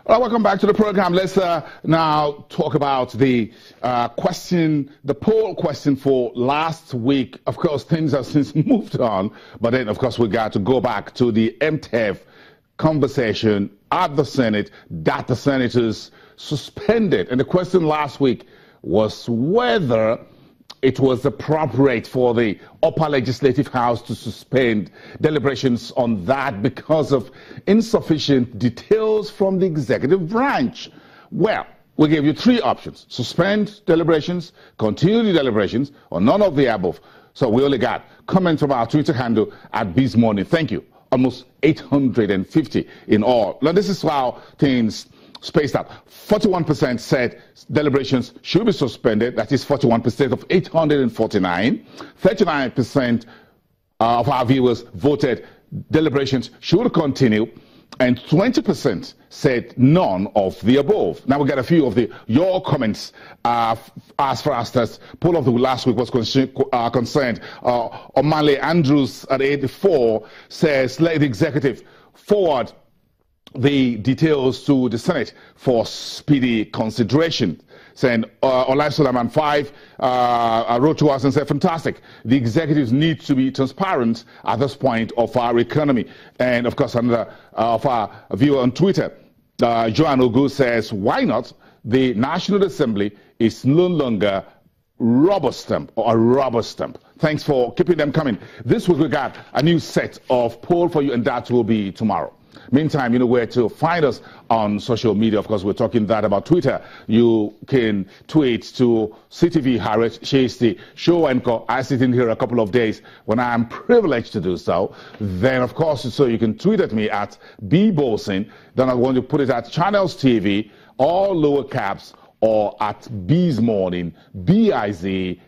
All right, welcome back to the program. Let's now talk about the the poll question for last week. Of course, things have since moved on, but then, of course, we got to go back to the MTEF conversation at the Senate that the senators suspended. And the question last week was whether it was appropriate for the upper legislative house to suspend deliberations on that because of insufficient details from the executive branch. Well, we gave you three options: suspend deliberations, continue the deliberations, or none of the above. So we only got comments from our Twitter handle at Biz Morning. Thank you. Almost 850 in all. Now, this is how things spaced out. 41% said deliberations should be suspended. That is 41% of 849. 39% of our viewers voted deliberations should continue. And 20% said none of the above. Now we got a few of your comments as far as this poll of the last week was concerned. Omale Andrews at 84 says, let the executive forward the details to the Senate for speedy consideration. Saying Olai Suleiman 5 wrote to us and said, fantastic. The executives need to be transparent at this point of our economy. And of course, another of our viewer on Twitter, Joanne Ogu, says, why not? The National Assembly is no longer rubber stamp or a rubber stamp. Thanks for keeping them coming. This week we got a new set of poll for you, and that will be tomorrow. Meantime, you know where to find us on social media. Of course, we're talking that about Twitter. You can tweet to CTV Harriet. She's the show anchor. I sit in here a couple of days when I am privileged to do so. Then, of course, so you can tweet at me at bbolson. Then I want to put it at Channels TV, all lower caps, or at Biz Morning, BIZMORNING.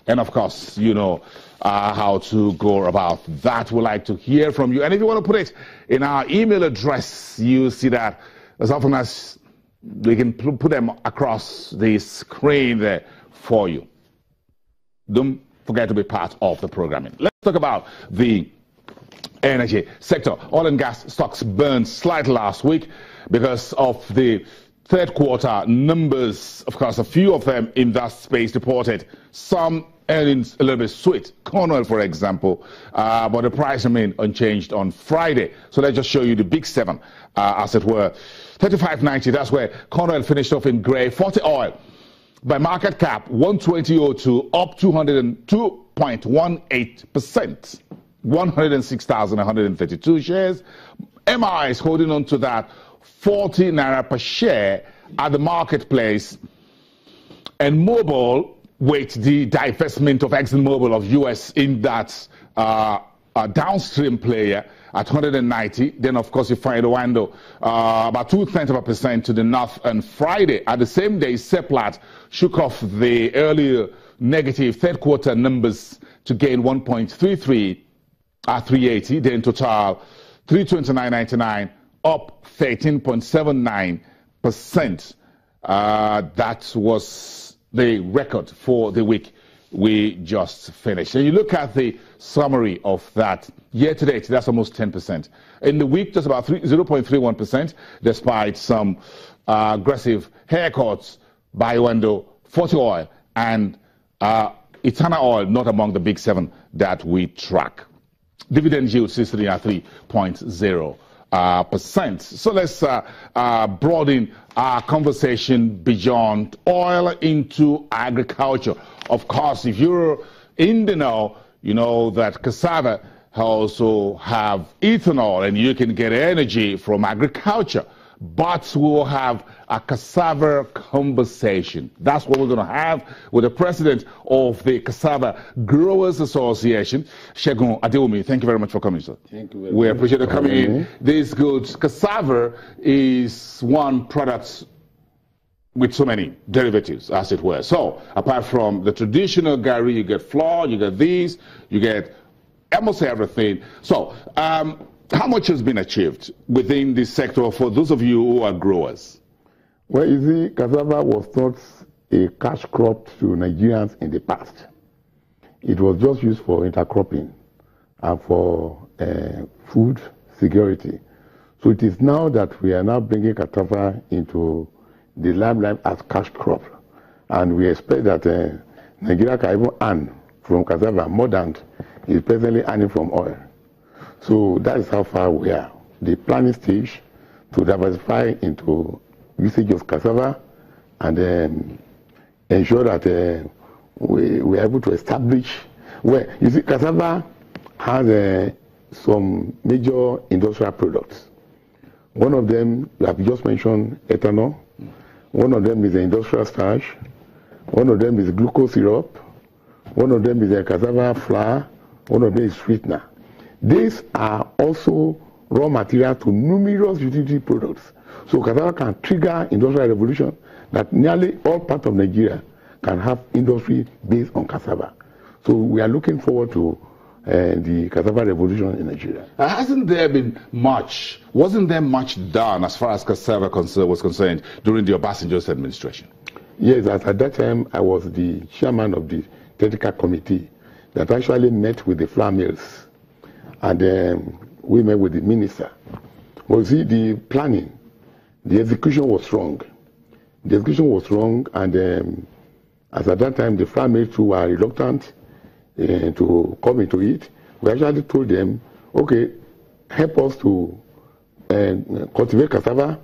And of course, you know how to go about that. We'd like to hear from you. And if you want to put it in our email address, you see that as often as we can put them across the screen there for you. Don't forget to be part of the programming. Let's talk about the energy sector. Oil and gas stocks burned slightly last week because of the third quarter numbers. Of course, a few of them in that space reported some earnings a little bit sweet. Corn oil, for example, but the price remained unchanged on Friday. So let's just show you the big seven, as it were. 35.90, that's where corn oil finished off in gray. 40 oil by market cap, 120.02, up 202.18%. 106,132 shares. MI is holding on to that 40 naira per share at the marketplace. And Mobil, with the divestment of ExxonMobil of US in that downstream player at 190. Then, of course, you find Rwanda about 0.2% to the north. And Friday, at the same day, Seplat shook off the earlier negative third quarter numbers to gain 1.33 at 380. Then Total 329.99, up 13.79%. That was the record for the week we just finished. And you look at the summary of that year to date, that's almost 10%. In the week, just about 0.31%, despite some aggressive haircuts by Wendo, 40 oil, and Eternal Oil, not among the big seven that we track. Dividend yield is sitting at 3.0%. So let's broaden our conversation beyond oil into agriculture. Of course, if you're in the know, you know that cassava also have ethanol, and you can get energy from agriculture. But we'll have a cassava conversation. That's what we're going to have with the president of the Cassava Growers Association, Segun Adewumi. Thank you very much for coming, sir. Thank you very We much. appreciate you coming in. This good cassava is one product with so many derivatives, as it were. So, apart from the traditional gari, you get flour, you get these, you get almost everything. So, how much has been achieved within this sector for those of you who are growers? Well, you see, cassava was not a cash crop to Nigerians in the past. It was just used for intercropping and for food security. So it is now that we are now bringing cassava into the limelight as cash crop. And we expect that Nigeria can even earn from cassava more than is presently earning from oil. So that is how far we are. The planning stage to diversify into usage of cassava and ensure that we are able to establish where, you see, cassava has some major industrial products. One of them, you have just mentioned ethanol. One of them is the industrial starch. One of them is glucose syrup. One of them is a cassava flour. One of them is sweetener. These are also raw material to numerous utility products. So cassava can trigger industrial revolution that nearly all parts of Nigeria can have industry based on cassava. So we are looking forward to the cassava revolution in Nigeria. Hasn't there been much, wasn't there much done as far as cassava was concerned during the Obasanjo's administration? Yes, at that time I was the chairman of the technical committee that actually met with the flour mills, and we met with the minister. Well, see, the planning, the execution was wrong. The execution was wrong, and as at that time the flour mills too were reluctant to come into it. We actually told them, okay, help us to cultivate cassava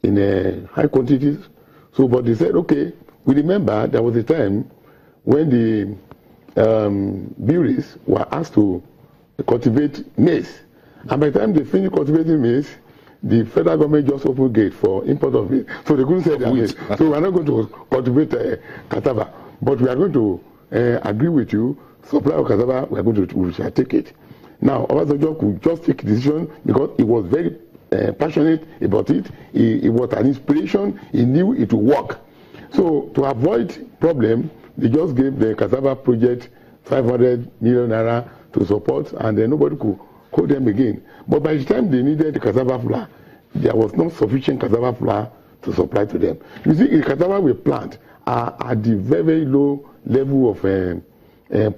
in high quantities. So, but they said, okay, we remember there was a time when the breweries were asked to cultivate maize. And by the time they finished cultivating maize, the federal government just opened gate for import of it. So they couldn't sell their maize. So we are not going to cultivate cassava, but we are going to agree with you, supply of cassava, we shall take it. Now, Obasanjo could just take a decision because he was very passionate about it. It was an inspiration. He knew it would work. So to avoid problem, they just gave the cassava project 500 million naira to support, and then nobody could call them again. But by the time they needed the cassava flour, there was not sufficient cassava flour to supply to them. You see, the cassava we plant are at the very, very low level of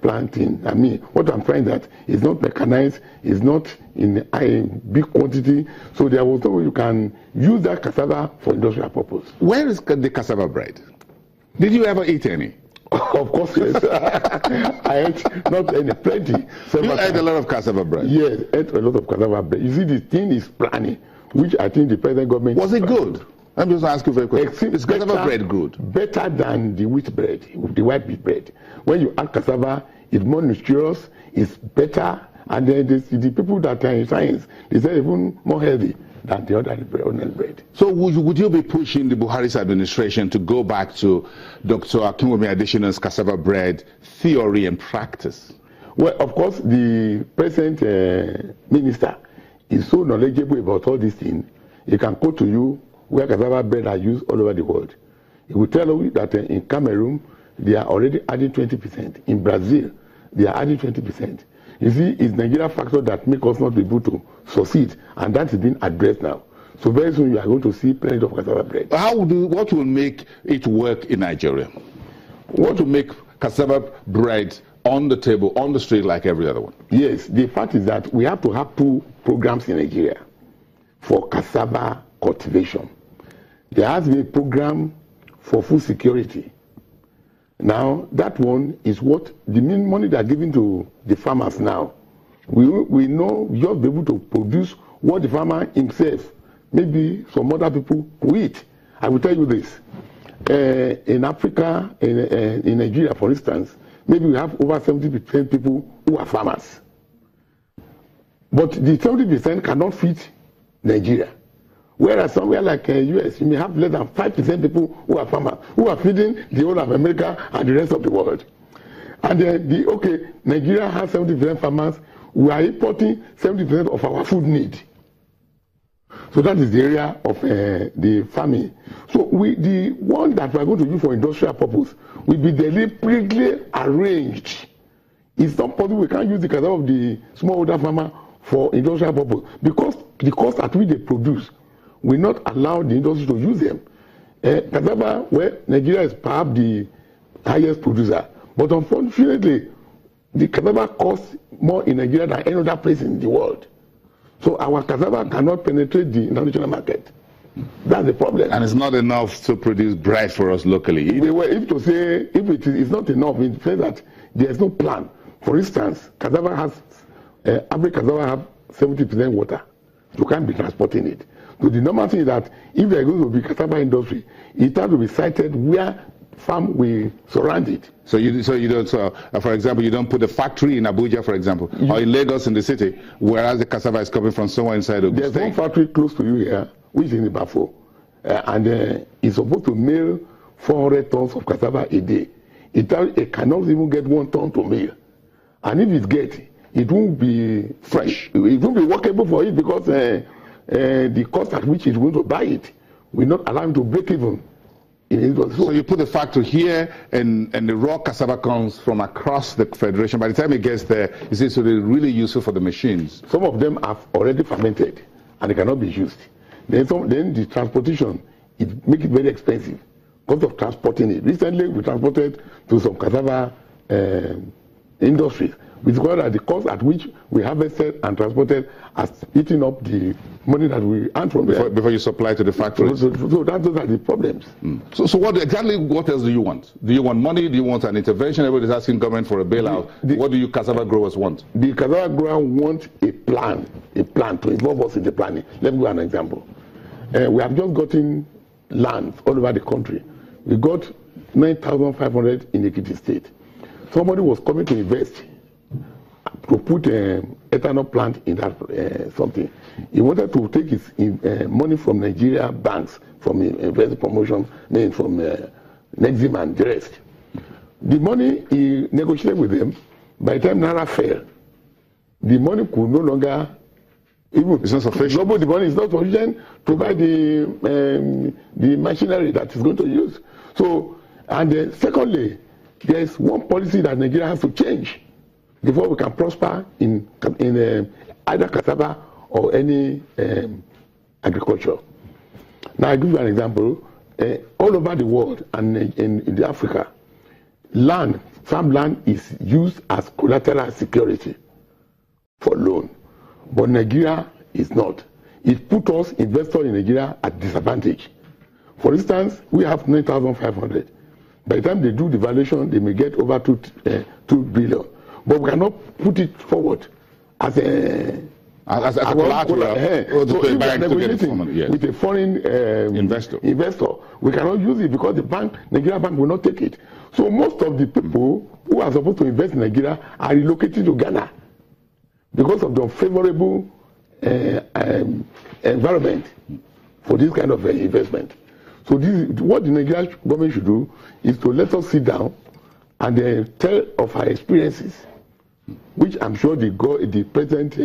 planting. I mean, what I'm trying that is not mechanized, it's not in a big quantity, so there was no way you can use that cassava for industrial purpose. Where is the cassava bread? Did you ever eat any? Of course, yes. I ate not any, plenty. You ate a lot of cassava bread? Yes, ate a lot of cassava bread. You see, the thing is planning, which I think the present government... Was it good? I'm just asking very quickly. Is cassava bread good? Better than the wheat bread, the white wheat bread. When you add cassava, it's more nutritious, it's better, and then the people that are in science, they say even more healthy than the other bread. So would you be pushing the Buhari's administration to go back to Dr. Akinwumi Adesina's cassava bread theory and practice? Well, of course, the present minister is so knowledgeable about all these things. He can quote to you where cassava bread are used all over the world. He will tell you that in Cameroon, they are already adding 20%. In Brazil, they are adding 20%. You see, it's Nigeria factor that make us not be able to succeed, and that is being addressed now. So very soon you are going to see plenty of cassava bread. What will make it work in Nigeria? What will make cassava bread on the table, on the street like every other one? Yes, the fact is that we have to have 2 programs in Nigeria for cassava cultivation. There has been a program for food security. Now, that one is what the money they are giving to the farmers now. We know just be able to produce what the farmer himself, maybe some other people will eat. I will tell you this. In Africa, in Nigeria, for instance, maybe we have over 70% people who are farmers. But the 70% cannot feed Nigeria. Whereas somewhere like US, you may have less than 5% people who are farmers, who are feeding the whole of America and the rest of the world. And Nigeria has 70% farmers. We are importing 70% of our food need. So that is the area of the farming. So the one that we are going to use for industrial purpose will be deliberately arranged. It's not possible we can't use the cassava of the smallholder farmer for industrial purpose because the cost at which they produce will not allow the industry to use them. Cassava, where Nigeria is perhaps the highest producer, but unfortunately, the cassava costs more in Nigeria than any other place in the world. So our cassava cannot penetrate the international market. That's the problem. And it's not enough to produce bread for us locally. If it is not enough, it says that there is no plan. For instance, cassava has, Agric cassava have 70% water. You can't be transporting it. So the normal thing is that if there is going to be cassava industry, it has to be sited where farm will surround it. So you don't, for example, you don't put a factory in Abuja, for example, or in Lagos in the city, whereas the cassava is coming from somewhere inside of the state. There's one factory close to you here, which is in Ibafo, and it's supposed to mill 400 tons of cassava a day. It cannot even get 1 ton to mill. And if it gets, it won't be fresh. It won't be workable for it because the cost at which it's going to buy it will not allow him to break even. So you put the factory here, and the raw cassava comes from across the federation. By the time it gets there, it seems to be really useful for the machines. Some of them have already fermented, and they cannot be used. Then the transportation, it makes it very expensive because of transporting it. Recently, we transported to some cassava industries. We discovered that the cost at which we harvested and transported has eaten up the money that we earned from before you supply to the factories. So those are the problems. So what else do you want? Do you want money? Do you want an intervention? Everybody's asking government for a bailout. What do you cassava growers want? The cassava growers want a plan to involve us in the planning. Let me give an example. We have just gotten land all over the country. We got 9,500 in Ekiti State. Somebody was coming to invest to put an ethanol plant in that something. He wanted to take his money from Nigeria banks, from investment promotion, then from Nexim and the rest. The money he negotiated with them. By the time Naira fell, the money could no longer. It's not sufficient. The money is not sufficient to buy the machinery that is going to use. So, and secondly, there is one policy that Nigeria has to change before we can prosper in either cassava or any agriculture. Now, I give you an example. All over the world and in Africa, farmland is used as collateral security for loan. But Nigeria is not. It puts us, investors in Nigeria, at disadvantage. For instance, we have 9,500. By the time they do the valuation, they may get over 2 billion. But we cannot put it forward as a collateral. So if we are negotiating with a foreign investor, we cannot use it because the Nigeria bank will not take it. So most of the people who are supposed to invest in Nigeria are relocated to Ghana because of the unfavorable environment for this kind of investment. So what the Nigerian government should do is to let us sit down and tell of our experiences, which I'm sure the present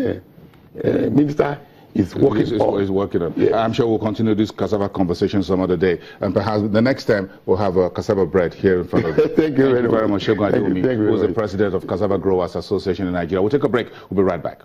minister is working on. Yes. I'm sure we'll continue this cassava conversation some other day, and perhaps the next time we'll have a cassava bread here in front of you. Thank you very much. Shogun Adeomi, who is the president of Cassava Growers Association in Nigeria. We'll take a break. We'll be right back.